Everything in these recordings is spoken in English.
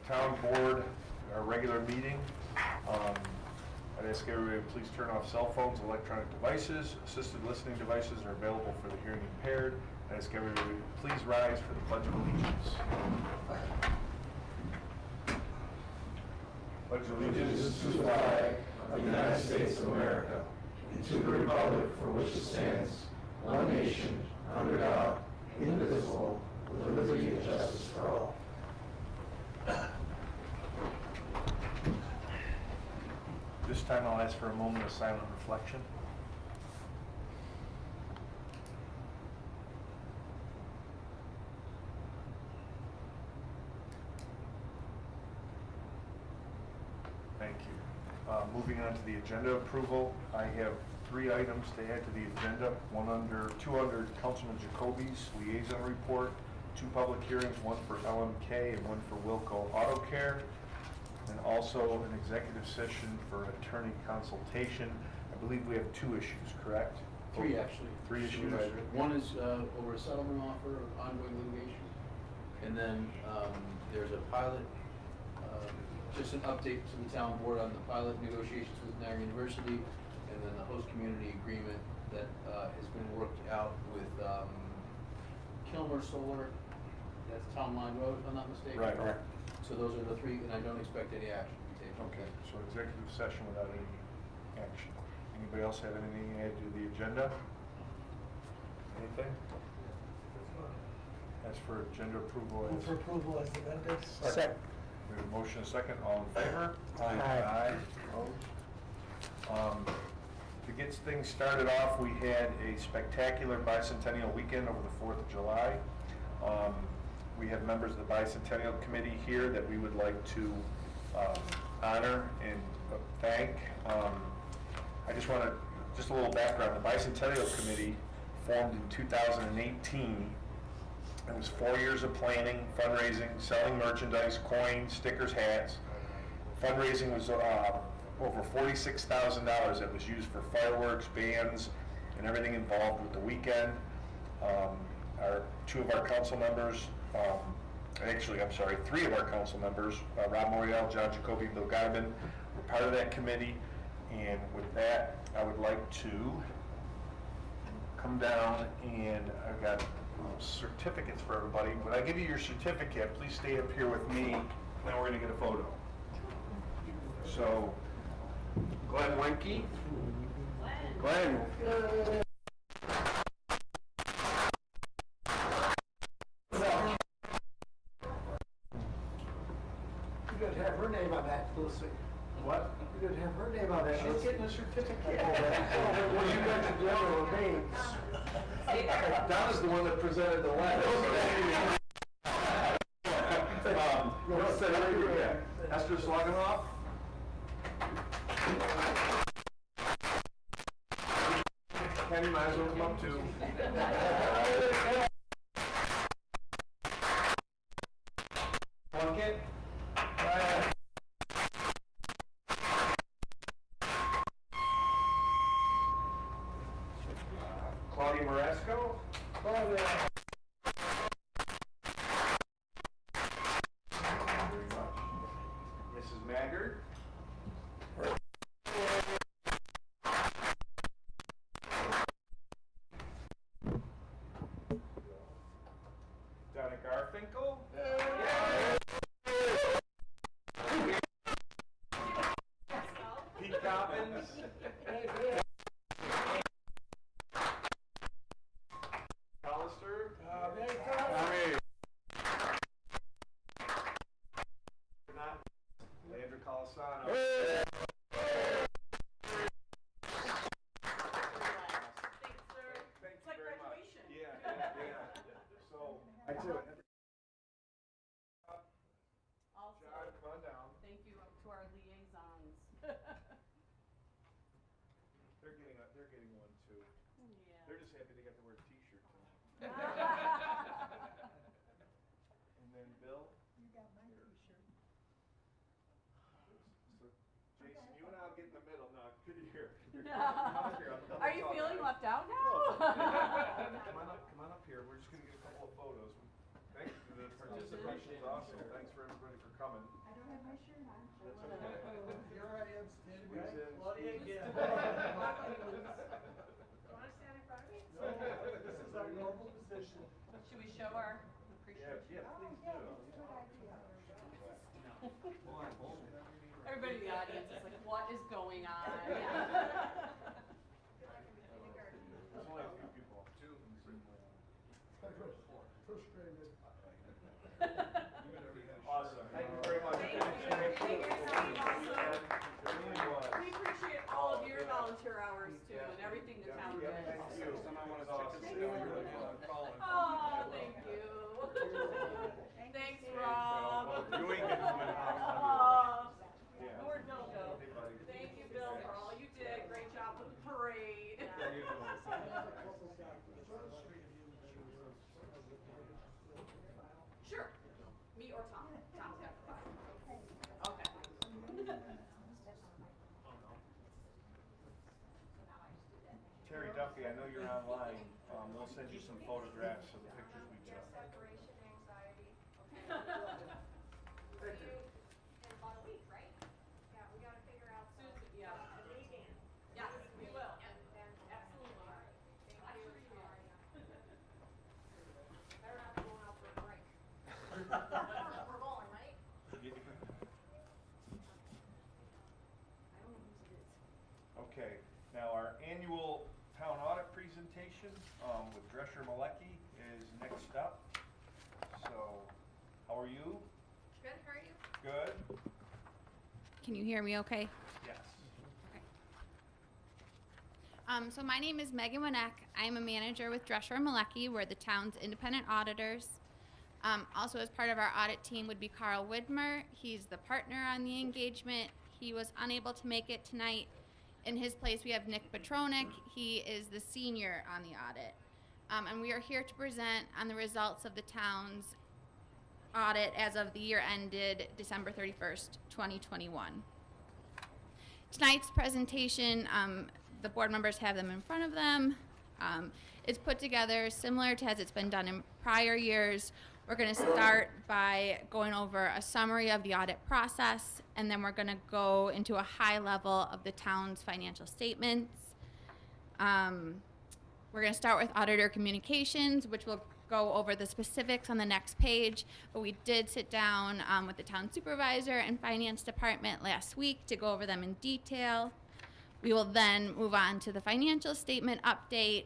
town board, our regular meeting. I'd ask everybody to please turn off cell phones, electronic devices. Assisted listening devices are available for the hearing impaired. I ask everybody to please rise for the Pledge of Allegiance. Pledge of allegiance to the flag of the United States of America and to the republic for which it stands, one nation, under God, indivisible, with liberty and justice for all. This time I'll ask for a moment of silent reflection. Thank you. Moving on to the agenda approval, I have 3 items to add to the agenda. Two under Councilman Jacoby's liaison report, 2 public hearings, one for LMK and one for Wilco Auto Care, and also an executive session for attorney consultation. I believe we have 2 issues, correct? 3 actually. 3 issues. One is over a settlement offer of ongoing litigation, and then there's a pilot, just an update to the town board on the pilot negotiations with Niagara University, and then the host community agreement that has been worked out with Kilmer Solar. That's Town Line Road, if I'm not mistaken. Right. So those are the 3, and I don't expect any action to be taken. Okay, so executive session without any action. Anybody else have anything to add to the agenda? Anything? As for agenda approval. Move for approval as amended. Second. We have a motion, a second. All in favor? Aye. Opposed? To get things started off, we had a spectacular bicentennial weekend over the 4th of July. We have members of the Bicentennial Committee here that we would like to honor and thank. I just want to, just a little background. The Bicentennial Committee formed in 2018. It was 4 years of planning, fundraising, selling merchandise, coins, stickers, hats. Fundraising was over $46,000 that was used for fireworks, bands, and everything involved with the weekend. 2 of our council members, actually, I'm sorry, 3 of our council members, Rob Morial, John Jacoby, and Bill Guyman, were part of that committee. And with that, I would like to come down, and I've got certificates for everybody. When I give you your certificate, please stay up here with me. Now we're going to get a photo. So, Glenn Wenke. Glenn. You could have her name on that, Lucy. What? You could have her name on that. She's getting a certificate. Well, you got together with names. Donna's the one that presented the letter. Esther Sloganoff. Kenny, might as well come up too. Plunkett. Claudia Moresco. Claudia. Very much. Mrs. Maggard. Donna Garfinkel. Pete Coppins. Hollister. Leandra Colasano. Thanks, sir. Thank It's you like very much. graduation. Yeah. So, I do it. Also, John, come on down. thank you to our liaisons. They're getting one too. Yeah. They're just happy they got to wear a t-shirt tonight. And then Bill. You got my t-shirt. So Jason, you and I'll get in the middle now. Good here. Are you feeling left out now? Come on up here. We're just going to get a couple of photos. Thank you. The participation is awesome. Thanks for everybody for coming. what is going on. There's only a few people. First grade. Awesome. Thank you very much. Thank you. Thank you for being awesome. We appreciate all of your volunteer hours too, and everything the town does. Thank you. Oh, thank you. Thanks, Rob. Doing it. Where'd Bill go? Thank you, Bill, for all you did. Great job with the parade. Sure. Me or Tom. Tom's got the file. Okay. Terry Duffy, I know you're online. We'll send you some photographs of the pictures we took. Separation anxiety. See you in about a week, right? Yeah, we gotta figure out. Susan, yeah. Yes, we will. Absolutely. Thank you. Better not be going out for a break. We're going, right? Okay, now our annual town audit presentation with Drescher Malecki is next up. So, how are you? Good, how are you? Good? Can you hear me okay? Yes. So my name is Megan Winek. I'm a manager with Drescher Malecki. We're the town's independent auditors. Also as part of our audit team would be Carl Widmer. He's the partner on the engagement. He was unable to make it tonight. In his place, we have Nick Petronik. He is the senior on the audit. And we are here to present on the results of the town's audit as of the year ended December 31st, 2021. Tonight's presentation, the board members have them in front of them. It's put together similar to as it's been done in prior years. We're going to start by going over a summary of the audit process, and then we're going to go into a high level of the town's financial statements. We're going to start with auditor communications, which will go over the specifics on the next page, but we did sit down with the town supervisor and finance department last week to go over them in detail. We will then move on to the financial statement update.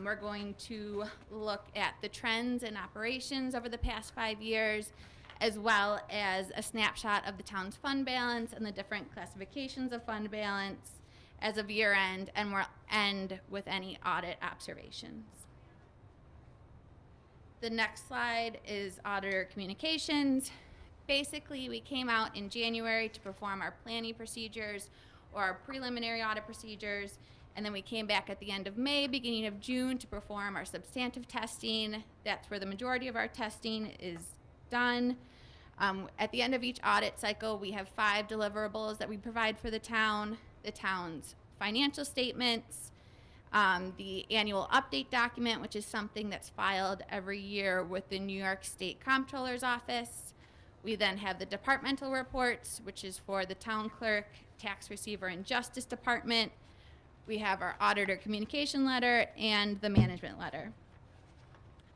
We're going to look at the trends and operations over the past 5 years, as well as a snapshot of the town's fund balance and the different classifications of fund balance as of year end, and we'll end with any audit observations. The next slide is auditor communications. Basically, we came out in January to perform our planning procedures or our preliminary audit procedures, and then we came back at the end of May, beginning of June to perform our substantive testing. That's where the majority of our testing is done. At the end of each audit cycle, we have 5 deliverables that we provide for the town's financial statements, the annual update document, which is something that's filed every year with the New York State Comptroller's Office. We then have the departmental reports, which is for the town clerk, tax receiver, and justice department. We have our auditor communication letter and the management letter.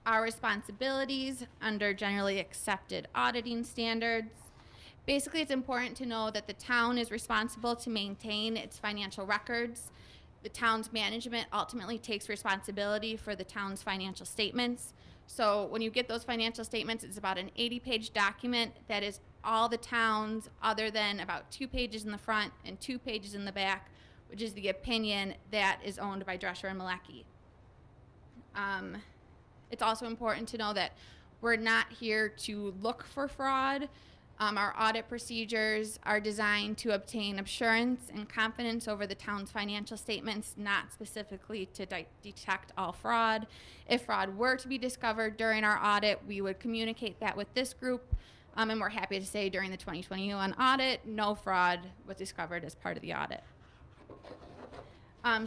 Our responsibilities under generally accepted auditing standards. Basically, it's important to know that the town is responsible to maintain its financial records. The town's management ultimately takes responsibility for the town's financial statements. So when you get those financial statements, it's about an 80-page document that is all the town's, other than about 2 pages in the front and 2 pages in the back, which is the opinion that is owned by Drescher and Malecki. It's also important to know that we're not here to look for fraud. Our audit procedures are designed to obtain assurance and confidence over the town's financial statements, not specifically to detect all fraud. If fraud were to be discovered during our audit, we would communicate that with this group. And we're happy to say during the 2021 audit, no fraud was discovered as part of the audit.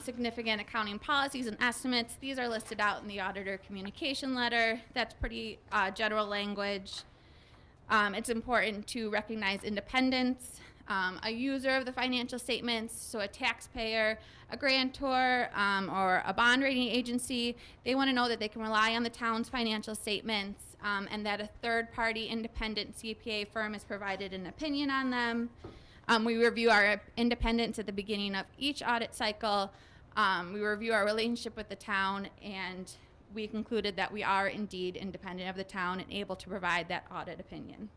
Significant accounting policies and estimates. These are listed out in the auditor communication letter. That's pretty general language. It's important to recognize independence, a user of the financial statements, so a taxpayer, a grantor, or a bond rating agency. They want to know that they can rely on the town's financial statements and that a third-party independent CPA firm has provided an opinion on them. We review our independence at the beginning of each audit cycle. We review our relationship with the town, and we concluded that we are indeed independent of the town and able to provide that audit opinion.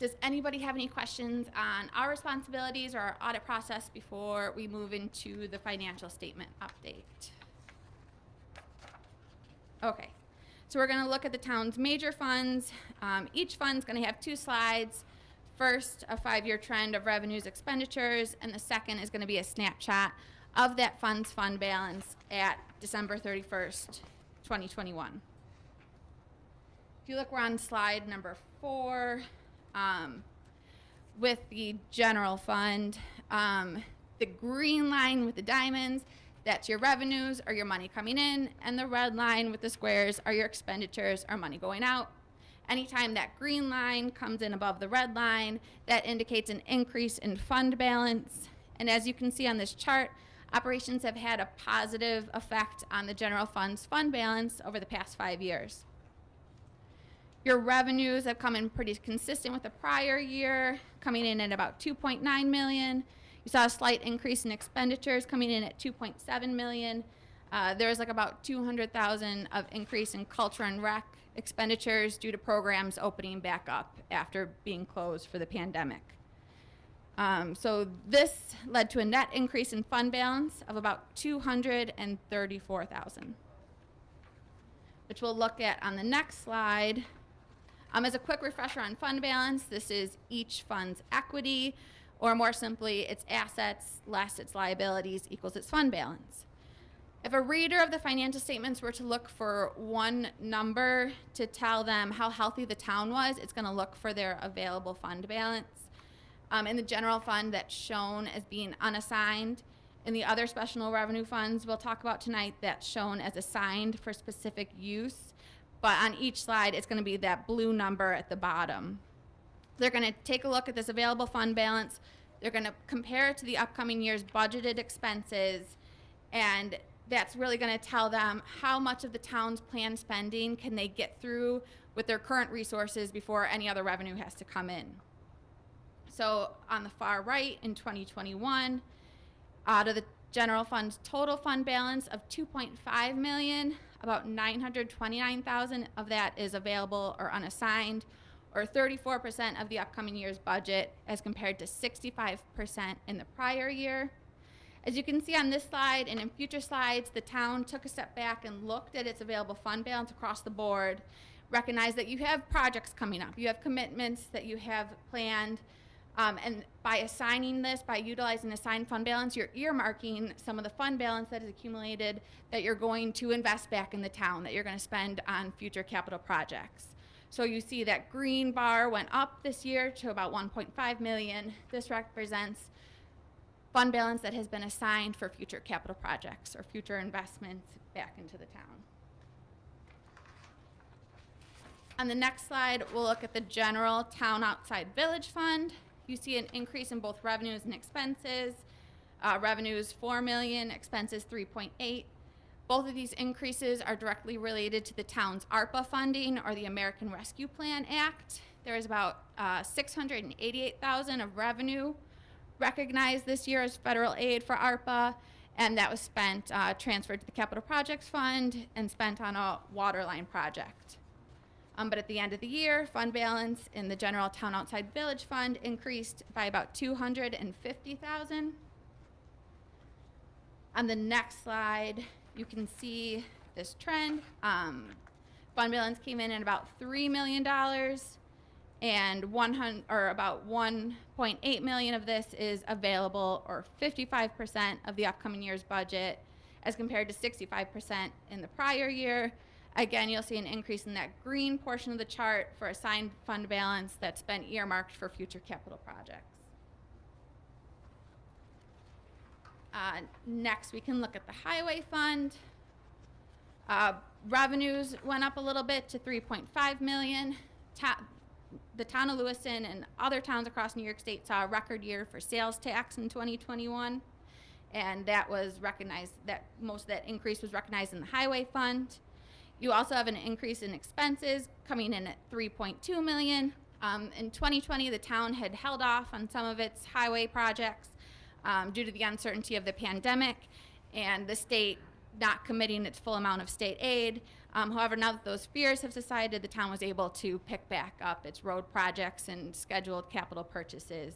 Does anybody have any questions on our responsibilities or our audit process before we move into the financial statement update? Okay, so we're going to look at the town's major funds. Each fund's going to have 2 slides. First, a 5-year trend of revenues, expenditures, and the second is going to be a snapshot of that fund's fund balance at December 31st, 2021. If you look, we're on slide number 4. With the general fund, the green line with the diamonds, that's your revenues or your money coming in, and the red line with the squares are your expenditures or money going out. Anytime that green line comes in above the red line, that indicates an increase in fund balance. And as you can see on this chart, operations have had a positive effect on the general fund's fund balance over the past 5 years. Your revenues have come in pretty consistent with the prior year, coming in at about 2.9 million. You saw a slight increase in expenditures coming in at 2.7 million. There's like about 200,000 of increase in culture and rec expenditures due to programs opening back up after being closed for the pandemic. So this led to a net increase in fund balance of about 234,000, which we'll look at on the next slide. As a quick refresher on fund balance, this is each fund's equity, or more simply, its assets less its liabilities equals its fund balance. If a reader of the financial statements were to look for one number to tell them how healthy the town was, it's going to look for their available fund balance. In the general fund, that's shown as being unassigned. In the other special revenue funds we'll talk about tonight, that's shown as assigned for specific use. But on each slide, it's going to be that blue number at the bottom. They're going to take a look at this available fund balance. They're going to compare it to the upcoming year's budgeted expenses, and that's really going to tell them how much of the town's planned spending can they get through with their current resources before any other revenue has to come in. So on the far right, in 2021, out of the general fund's total fund balance of 2.5 million, about 929,000 of that is available or unassigned, or 34% of the upcoming year's budget, as compared to 65% in the prior year. As you can see on this slide and in future slides, the town took a step back and looked at its available fund balance across the board, recognized that you have projects coming up, you have commitments that you have planned, and by assigning this, by utilizing assigned fund balance, you're earmarking some of the fund balance that is accumulated that you're going to invest back in the town, that you're going to spend on future capital projects. So you see that green bar went up this year to about 1.5 million. This represents fund balance that has been assigned for future capital projects or future investments back into the town. On the next slide, we'll look at the general town outside village fund. You see an increase in both revenues and expenses. Revenues 4 million, expenses 3.8. Both of these increases are directly related to the town's ARPA funding, or the American Rescue Plan Act. There is about 688,000 of revenue recognized this year as federal aid for ARPA, and that was spent, transferred to the Capital Projects Fund and spent on a water line project. But at the end of the year, fund balance in the general town outside village fund increased by about 250,000. On the next slide, you can see this trend. Fund balance came in at about $3 million, and about 1.8 million of this is available, or 55% of the upcoming year's budget, as compared to 65% in the prior year. Again, you'll see an increase in that green portion of the chart for assigned fund balance that's been earmarked for future capital projects. Next, we can look at the highway fund. Revenues went up a little bit to 3.5 million. The town of Lewiston and other towns across New York State saw a record year for sales tax in 2021, and that was recognized, that most of that increase was recognized in the highway fund. You also have an increase in expenses coming in at 3.2 million. In 2020, the town had held off on some of its highway projects due to the uncertainty of the pandemic and the state not committing its full amount of state aid. However, now that those fears have subsided, the town was able to pick back up its road projects and scheduled capital purchases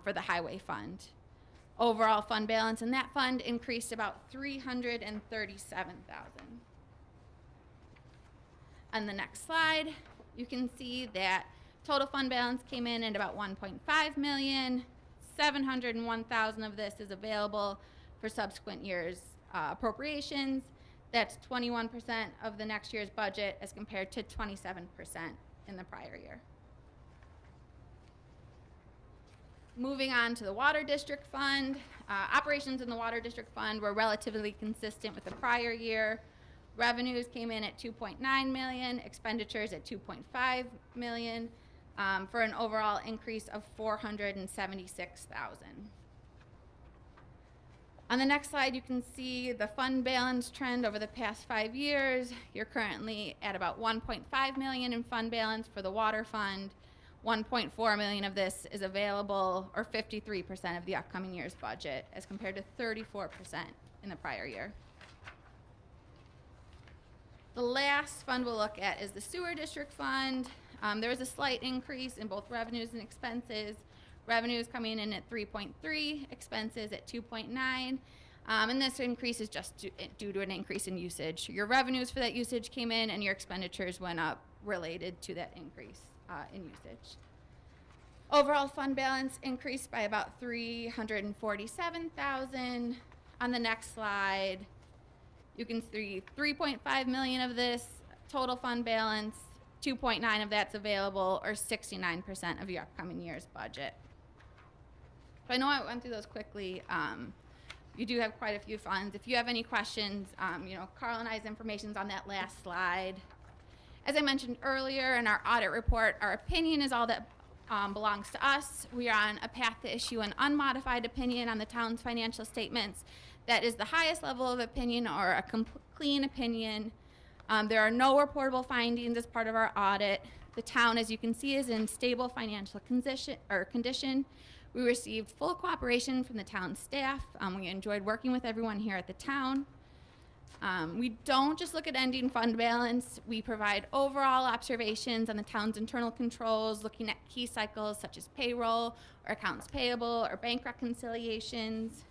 for the highway fund. Overall fund balance in that fund increased about $337,000. On the next slide, you can see that total fund balance came in at about $1.5 million. $701,000 of this is available for subsequent years' appropriations. That's 21% of the next year's budget as compared to 27% in the prior year. Moving on to the Water District Fund. Operations in the Water District Fund were relatively consistent with the prior year. Revenues came in at $2.9 million, expenditures at $2.5 million, for an overall increase of $476,000. On the next slide, you can see the fund balance trend over the past 5 years. You're currently at about $1.5 million in fund balance for the water fund. $1.4 million of this is available, or 53% of the upcoming year's budget, as compared to 34% in the prior year. The last fund we'll look at is the Sewer District Fund. There was a slight increase in both revenues and expenses. Revenues coming in at 3.3, expenses at 2.9, and this increase is just due to an increase in usage. Your revenues for that usage came in, and your expenditures went up related to that increase in usage. Overall fund balance increased by about $347,000. On the next slide, you can see $3.5 million of this total fund balance, 2.9 of that's available, or 69% of your upcoming year's budget. So I know I went through those quickly. You do have quite a few funds. If you have any questions, Carl and I's information's on that last slide. As I mentioned earlier in our audit report, our opinion is all that belongs to us. We are on a path to issue an unmodified opinion on the town's financial statements. That is the highest level of opinion, or a clean opinion. There are no reportable findings as part of our audit. The town, as you can see, is in stable financial condition. We received full cooperation from the town staff. We enjoyed working with everyone here at the town. We don't just look at ending fund balance. We provide overall observations on the town's internal controls, looking at key cycles such as payroll, or accounts payable, or bank reconciliations.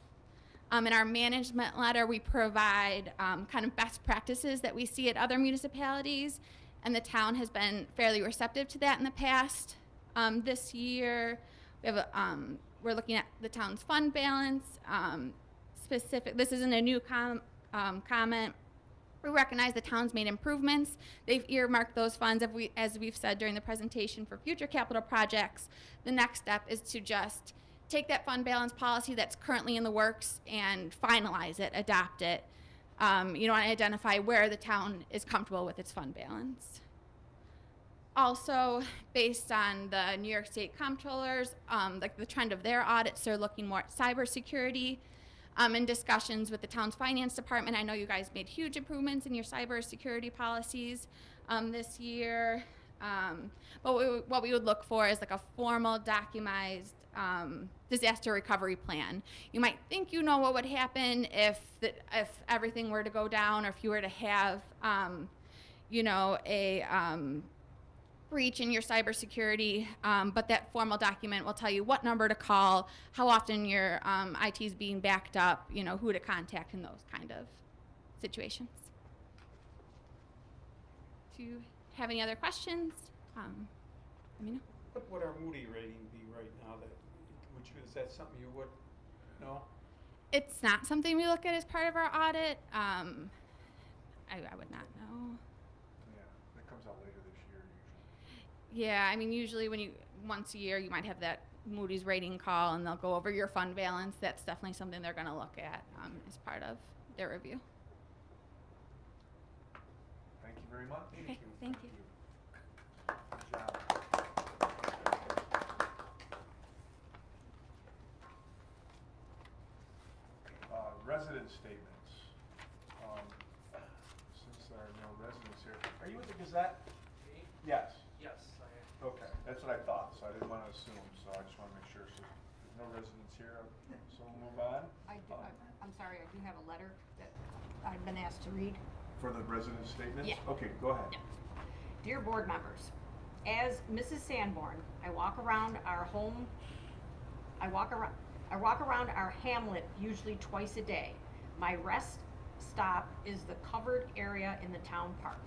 In our management letter, we provide kind of best practices that we see at other municipalities, and the town has been fairly receptive to that in the past. This year, we're looking at the town's fund balance. This isn't a new comment. We recognize the town's made improvements. They've earmarked those funds, as we've said during the presentation, for future capital projects. The next step is to just take that fund balance policy that's currently in the works and finalize it, adopt it, and identify where the town is comfortable with its fund balance. Also, based on the New York State comptrollers, the trend of their audits, they're looking more at cybersecurity. In discussions with the town's finance department, I know you guys made huge improvements in your cybersecurity policies this year. But what we would look for is like a formal, documented disaster recovery plan. You might think you know what would happen if everything were to go down, or if you were to have, a breach in your cybersecurity, but that formal document will tell you what number to call, how often your IT is being backed up, who to contact in those kind of situations. Do you have any other questions? Let me know. What would our Moody rating be right now? Is that something you would know? It's not something we look at as part of our audit. I would not know. Yeah, that comes out later this year usually. Yeah, usually once a year you might have that Moody's rating call, and they'll go over your fund balance. That's definitely something they're going to look at as part of their review. Thank you very much. Okay, thank you. Good job. Resident statements. Since there are no residents here, are you with the Gazette? Yes. Yes, I am. Okay. That's what I thought, so I didn't wanna assume, so I just wanna make sure, so there's no residents here, so we'll move on. I'm sorry, I do have a letter that I've been asked to read. For the resident statements? Yeah. Okay, go ahead. Yeah. Dear board members, as Mrs. Sanborn, I walk around our hamlet usually twice a day. My rest stop is the covered area in the town park.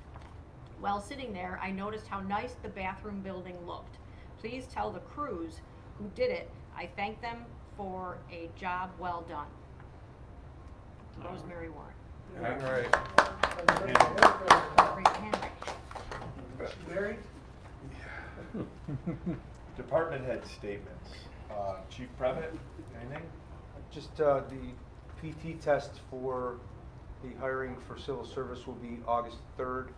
While sitting there, I noticed how nice the bathroom building looked. Please tell the crews who did it, I thank them for a job well done. Rosemary Warren. All right. Raise your hand. Mary? Department head statements. Chief Previtt, anything? Just the PT test for the hiring for civil service will be August 3rd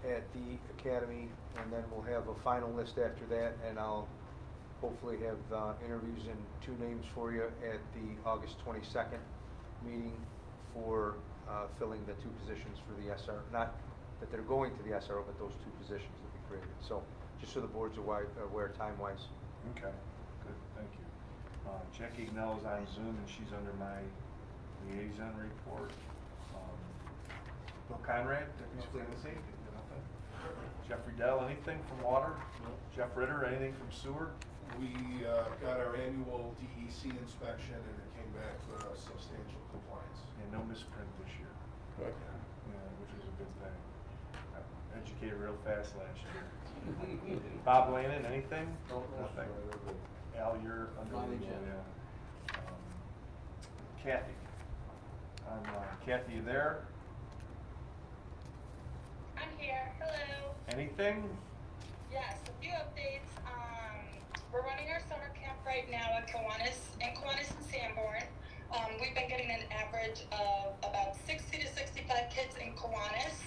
at the academy, and then we'll have a final list after that, and I'll hopefully have interviews and 2 names for you at the August 22nd meeting for filling the 2 positions for the SR. Not that they're going to the SRO, but those 2 positions that we created. So just so the board's aware time-wise. Okay, good, thank you. Jackie Knell is on Zoom and she's under my liaison report. Bill Conrad, Deputy Superintendent, nothing? Jeffrey Dell, anything from water? No. Jeff Ritter, anything from sewer? We got our annual DEC inspection and it came back substantial compliance. And no misprint this year. Good. Yeah, which is a good thing. Educated real fast last year. Bob Lannon, anything? Nothing. Al, you're under Fine, legal, Jen. yeah. Kathy. Kathy, you there? I'm here. Hello. Anything? Yes, a few updates. We're running our summer camp right now in Kiwanis and Sanborn. We've been getting an average of about 60 to 65 kids in Kiwanis,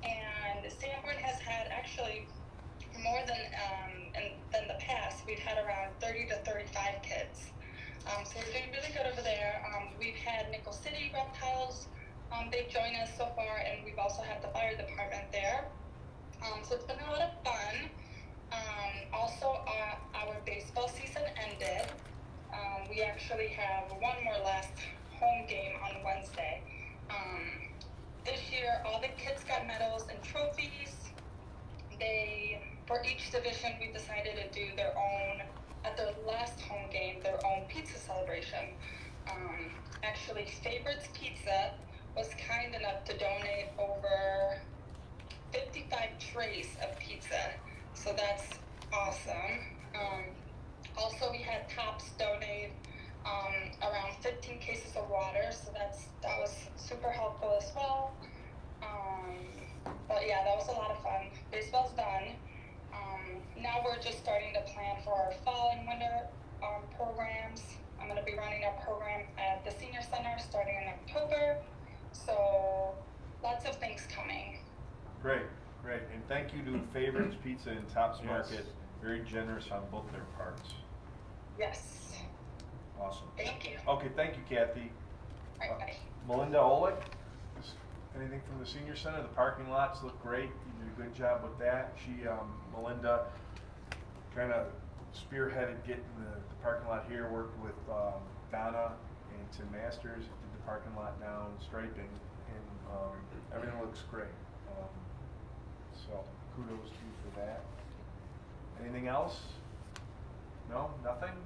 and Sanborn has had actually more than the past. We've had around 30 to 35 kids. So we're doing really good over there. We've had Nickel City Reptiles. They've joined us so far, and we've also had the fire department there. So it's been a lot of fun. Also, our baseball season ended. We actually have one more last home game on Wednesday. This year, all the kids got medals and trophies. For each division, we decided to do their own, at their last home game, their own pizza celebration. Actually, Favorites Pizza was kind enough to donate over 55 trays of pizza, so that's awesome. Also, we had Tops donate around 15 cases of water, so that was super helpful as well. But yeah, that was a lot of fun. Baseball's done. Now we're just starting to plan for our fall and winter programs. I'm going to be running a program at the senior center starting in October. So lots of things coming. Great, great. And thank you to Favorites Pizza and Tops Yes. Market. Very generous on both their parts. Yes. Awesome. Thank you. Okay, thank you, Kathy. All right, bye. Melinda Olick, anything from the senior center? The parking lots look great. You did a good job with that. Melinda kind of spearheaded getting the parking lot here, worked with Donna and Tim Masters, did the parking lot down, striping, and everything looks great. So kudos to you for that. Anything else? No, nothing?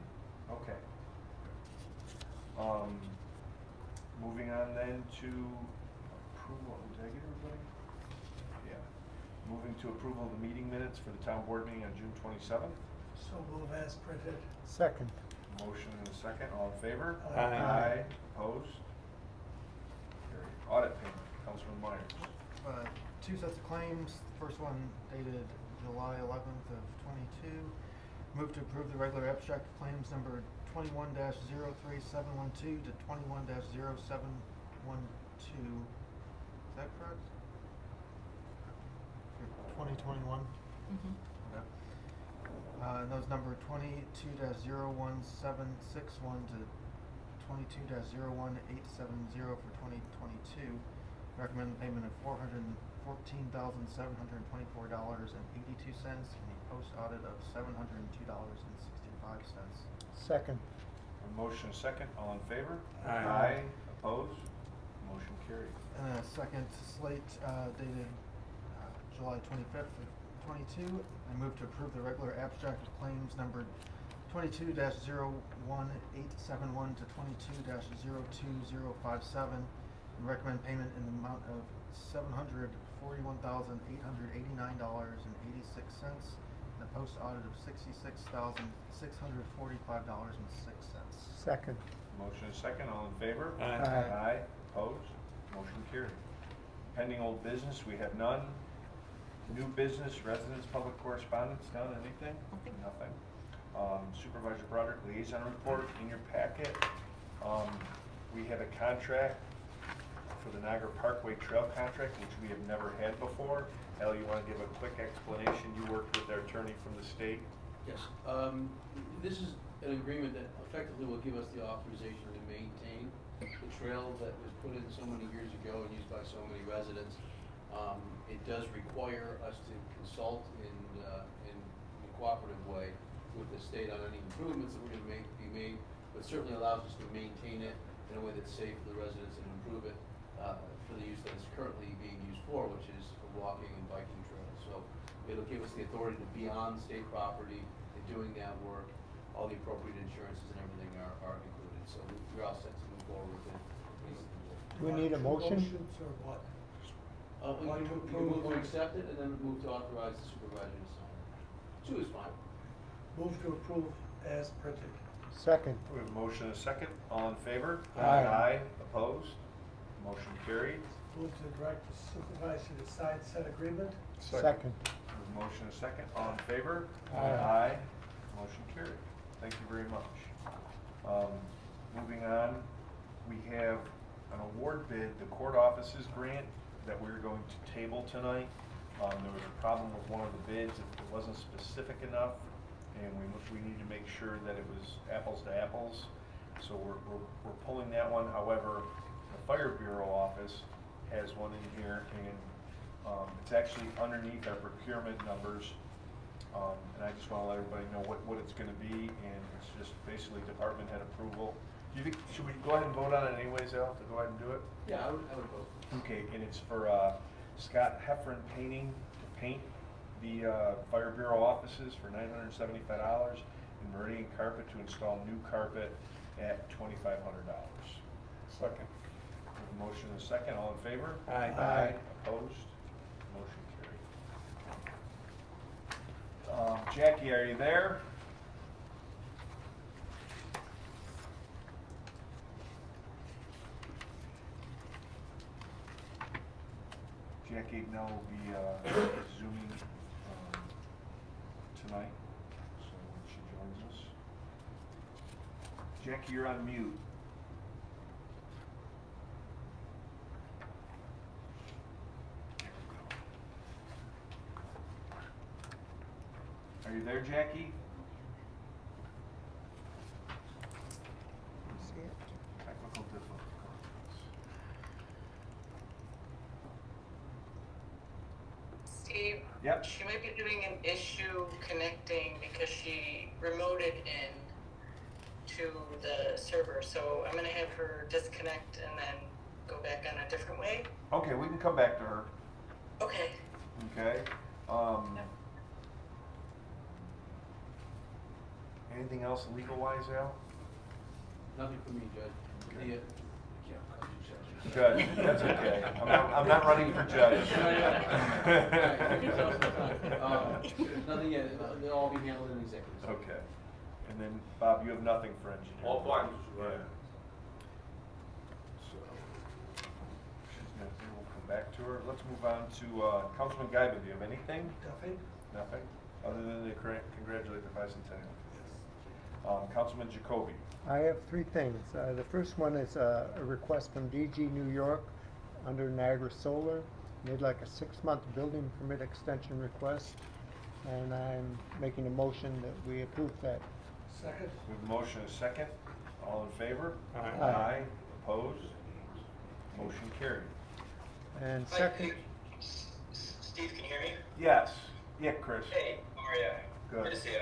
Okay. Moving on then to approval, did I get everybody? Yeah. Moving to approval of the meeting minutes for the town board meeting on June 27th. So move as printed. Second. Motion and a second, all in favor? Aye. Opposed? Carried. Audit payment, Councilman Myers. 2 sets of claims. First one dated July 11th of 22. Move to approve the regular abstract of claims number 21-03712 to 21-0712. Is that correct? For 2021. Mm-hmm. Okay. And those number 22-01761 to 22-01870 for 2022. Recommend payment of $414,724.82. Any post audit of $702.65. Second. A motion and a second, all in favor? Aye. Opposed? Motion carried. And a second slate dated July 25th of 22. I move to approve the regular abstract of claims numbered 22-01871 to 22-02057 and recommend payment in the amount of $741,889.86 and a post audit of $66,645.06. Second. Motion and a second, all in favor? Aye. Opposed? Motion carried. Pending old business, we have none. New business, residents, public correspondence, none, anything? Nothing. Supervisor Broderick, liaison report in your packet. We have a contract for the Niagara Parkway Trail contract, which we have never had before. Al, you want to give a quick explanation? You worked with our attorney from the state. Yes, this is an agreement that effectively will give us the authorization to maintain the trail that was put in so many years ago and used by so many residents. It does require us to consult in a cooperative way with the state on any improvements that we're going to be made, but certainly allows us to maintain it in a way that's safe for the residents and improve it for the use that it's currently being used for, which is a walking and biking trail. So it'll give us the authority to be on state property and doing that work. All the appropriate insurances and everything are included. So we're all set to move forward with it. Do we need a motion? Motions or what? We can move to accept it and then move to authorize the supervisor to sign it. Two is fine. Move to approve as printed. Second. We have a motion and a second. All in favor? Aye. Opposed? Motion carried. Move to direct the supervisor to sign said agreement. Second. We have a motion and a second. All in favor? Aye. Motion carried. Thank you very much. Moving on, we have an award bid, the court offices grant, that we're going to table tonight. There was a problem with one of the bids. It wasn't specific enough, and we need to make sure that it was apples to apples. So we're pulling that one. However, the Fire Bureau office has one in here, and it's actually underneath our procurement numbers. And I just want to let everybody know what it's going to be, and it's just basically department head approval. Do you think, should we go ahead and vote on it anyways, Al, to go ahead and do it? Yeah, I would vote. Okay, and it's for Scott Heffron Painting to paint the Fire Bureau offices for $975, and Meridian Carpet to install new carpet at $2,500. Second. Motion and a second, all in favor? Aye. Opposed? Motion carried. Jackie, are you there? Jackie now will be Zooming tonight, so when she joins us. Jackie, you're on mute. Are you there, Jackie? Technical difficulties. Steve? Yep. She might be doing an issue connecting because she remoted in to the server. So I'm gonna have her disconnect and then go back on a different way. Okay, we can come back to her. Okay. Okay. Yep. Anything else legal-wise, Al? Nothing for me, Judge. Okay. Judge. Judge, that's okay. I'm not running for judge. Nothing yet. They'll all be handled in executive session. Okay. And then, Bob, you have nothing for engineering? All fine, Mr. Yeah. Ryan. So, she's not here, we'll come back to her. Let's move on to Councilman Guyman. Do you have anything? Nothing? Nothing? Other than to congratulate the bicentennial? Councilman Jacoby. I have three things. The first one is a request from DG New York under Niagara Solar. They'd like a 6-month building permit extension request, and I'm making a motion that we approve that. Second? We have a motion and a second. All in favor? Aye. Opposed? Motion carried. And second, Steve, can you hear me? Yes. Yeah, Chris. Hey, how are are you? Good. Good to see you.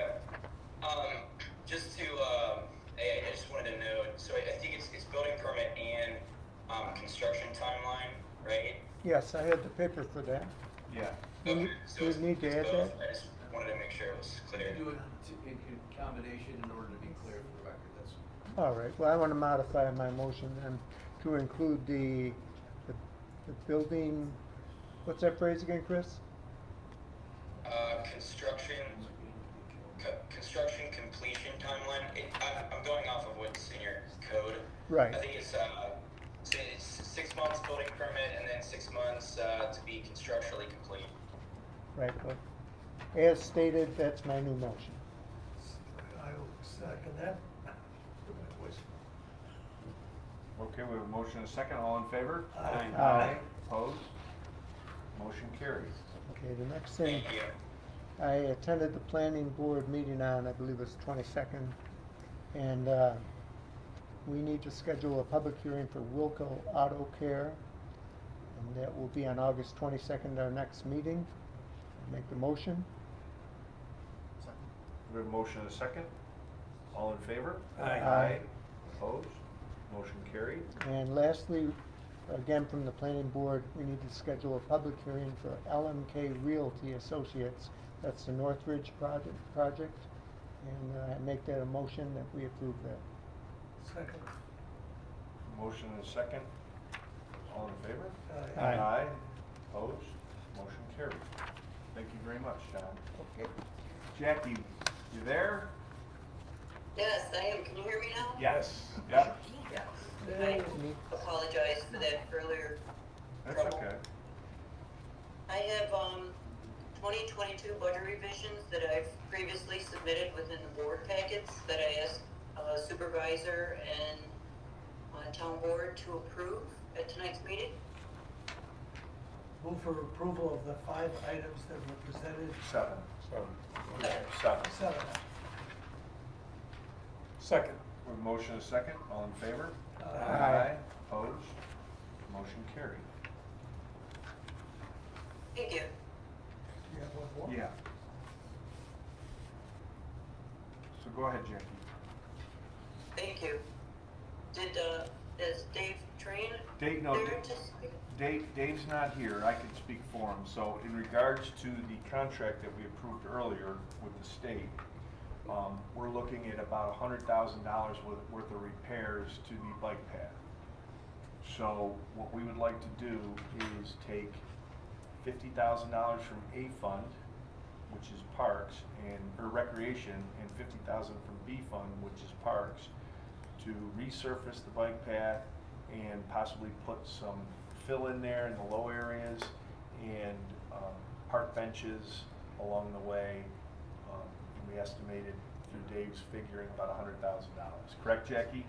Just to, I just wanted to know, so I think it's building permit and, construction timeline, right? Yes, I had the paper for that. Yeah. You Okay, need- so you it's need to it's add both. that? I just wanted to make sure it was clear. Do it in combination in order to be clear for the record, that's. All right, well, I want to modify my motion then to include the building, what's that phrase again, Chris? Construction completion timeline. I'm going off of what's in your code. Right. I think it's 6 months building permit and then 6 months to be constructionally complete. Right, but as stated, that's my new motion. I will second that. Okay, we have a motion and a second. All in favor? Aye. Aye. Opposed? Motion carries. Okay, the next thing, Thank you. I attended the planning board meeting on, I believe it was 22nd, and we need to schedule a public hearing for Wilco Auto Care, and that will be on August 22nd, our next meeting. Make the motion. Second. We have a motion and a second. All in favor? Aye. Opposed? Motion carried. And lastly, again from the planning board, we need to schedule a public hearing for LMK Realty Associates. That's the Northridge project, and I make that a motion that we approve that. Second. Motion and a second. All in favor? Aye. Aye. Opposed? Motion carried. Thank you very much, John. Okay. Jackie, you there? Yes, I am. Can you hear me now? Yes. Yep. Yeah. I apologize for that earlier That's trouble. okay. I have 2022 budget revisions that I've previously submitted within the board packets that I asked supervisor and town board to approve at tonight's meeting. Move for approval of the 5 items that were presented. Seven. Seven. Seven. 7. Second. We have a motion and a second. All in favor? Aye. Opposed? Motion carried. Thank you. You have one more? Yeah. So go ahead, Jackie. Thank you. Is Dave Train Dave, no, there Dave- to speak? Dave's not here. I can speak for him. So in regards to the contract that we approved earlier with the state, we're looking at about $100,000 worth of repairs to the bike path. So what we would like to do is take $50,000 from A fund, which is parks or recreation, and $50,000 from B fund, which is parks, to resurface the bike path and possibly put some fill in there in the low areas and park benches along the way. And we estimated through Dave's figuring about $100,000. Correct, Jackie?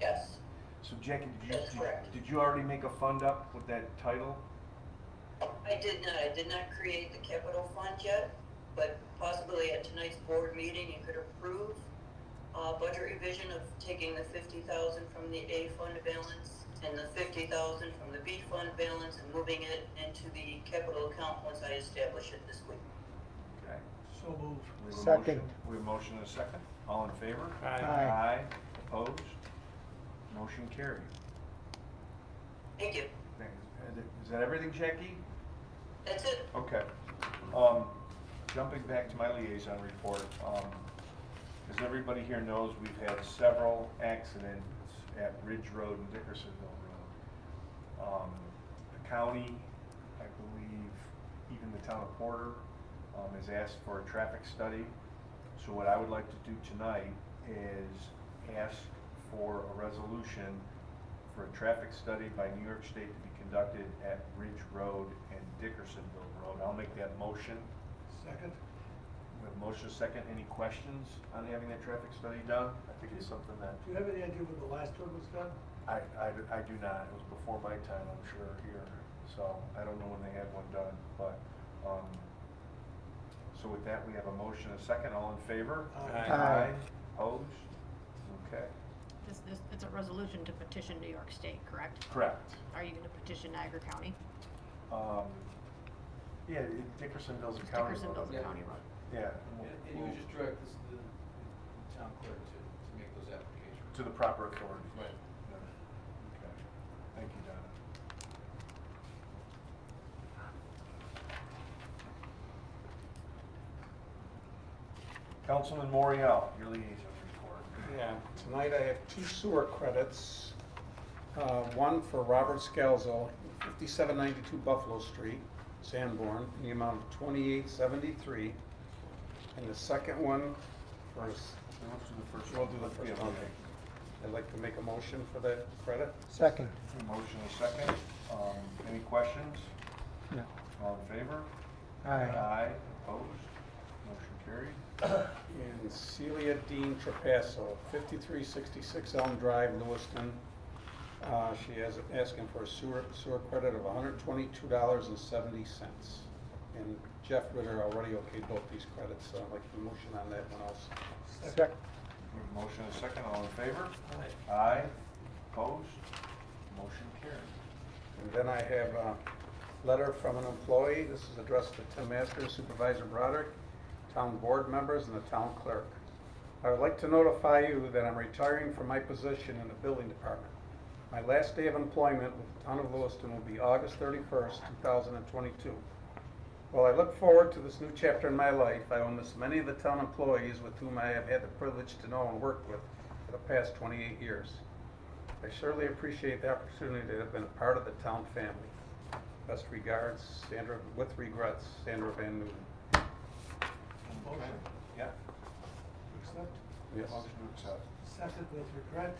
Yes. So Jackie, That's correct. did you already make a fund up with that title? I did not. I did not create the capital fund yet, but possibly at tonight's board meeting, you could approve budget revision of taking the $50,000 from the A fund balance and the $50,000 from the B fund balance and moving it into the capital account once I establish it this week. Okay. So moved. We have a Second. motion. We have a motion and a second. All in favor? Aye. Aye. Opposed? Motion carried. Thank you. Thanks. Is that everything, Jackie? That's it. Okay. Jumping back to my liaison report, as everybody here knows, we've had several accidents at Ridge Road and Dickersonville Road. The county, I believe, even the town of Porter, has asked for a traffic study. So what I would like to do tonight is ask for a resolution for a traffic study by New York State to be conducted at Ridge Road and Dickersonville Road. I'll make that motion. Second. We have a motion second. Any questions on having that traffic study done? I think it's something that Do you have any idea when the last one was done? I do not. It was before my time, I'm sure, here. So I don't know when they had one done, but, so with that, we have a motion and a second. All in favor? Aye. Opposed? Okay. It's a resolution to petition New York State, correct? Correct. Are you gonna petition Niagara County? Yeah, Dickersonville's a Because county road. Dickersonville's a Yeah. county road. Yeah. And you would just direct the town clerk to make those applications. To the proper authorities. Right. Yeah. Okay. Thank you, Donna. Councilman Morial, your liaison report. Yeah, tonight I have 2 sewer credits. One for Robert Scalzo, 5792 Buffalo Street, Sanborn, in the amount of $28.73. And the second one for, Let's do the first we'll one. do the first Yeah, one. okay. I'd like to make a motion for that credit. Second. Motion is second. Any questions? No. All in favor? Aye. Aye. Opposed? Motion carried. And Celia Dean Trapasso, 5366 Elm Drive, Lewiston. She is asking for a sewer credit of $122.70. And Jeff Ritter already okayed both these credits, so I'd like a motion on that one also. Second. Motion is second. All in favor? Aye. Aye. Opposed? Motion carried. And then I have a letter from an employee. This is addressed to Tim Masters, Supervisor Broderick, town board members, and the town clerk. I would like to notify you that I'm retiring from my position in the building department. My last day of employment with the town of Lewiston will be August 31st, 2022. While I look forward to this new chapter in my life, I will miss many of the town employees with whom I have had the privilege to know and work with for the past 28 years. I surely appreciate the opportunity to have been a part of the town family. Best regards, Sandra, with regrets, Sandra Van Newton. Okay. Yeah. Accept. Yes. Motion to accept. Second with regret.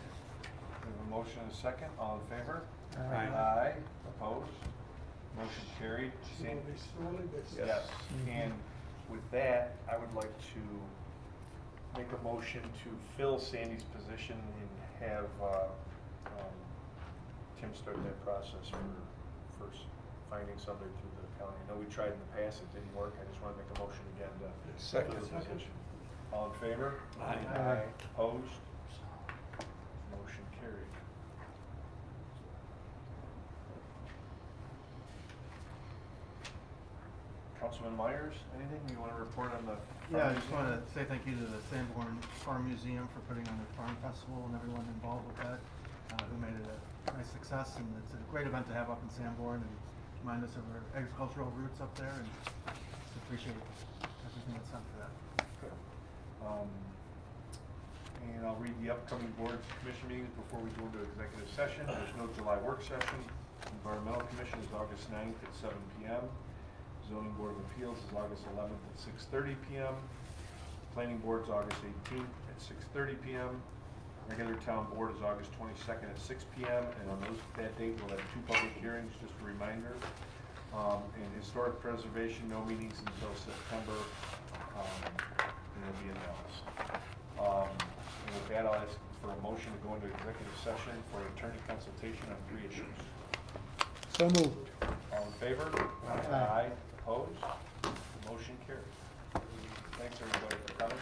We have a motion and a second. All in favor? Aye. Aye. Opposed? Motion carried. She will be sorely missed. Yes, and with that, I would like to make a motion to fill Sandy's position and have Tim start that process for finding somebody through the county. I know we tried in the past, it didn't work. I just want to make a motion again to fill the Second. position. All in favor? Aye. Aye. Opposed? Motion carried. Councilman Myers, anything you want to report on the? Yeah, I just want to say thank you to the Sanborn Farm Museum for putting on their farm festival and everyone involved with that, who made it a nice success. And it's a great event to have up in Sanborn and remind us of our agricultural roots up there, and just appreciate everything that's done for that. Good. And I'll read the upcoming board commission meetings before we go into executive session. There's no July work session. Environmental Commission is August 9th at 7 p.m. Zoning Board of Appeals is August 11th at 6:30 p.m. Planning Board is August 18th at 6:30 p.m. Regular Town Board is August 22nd at 6 p.m. And on that date, we'll have 2 public hearings, just a reminder. And Historic Preservation, no meetings until September, and it'll be announced. And with that, I'll ask for a motion to go into executive session for attorney consultation on 3 issues. So moved. All in favor? Aye. Opposed? Motion carries. Thanks, everybody, for coming.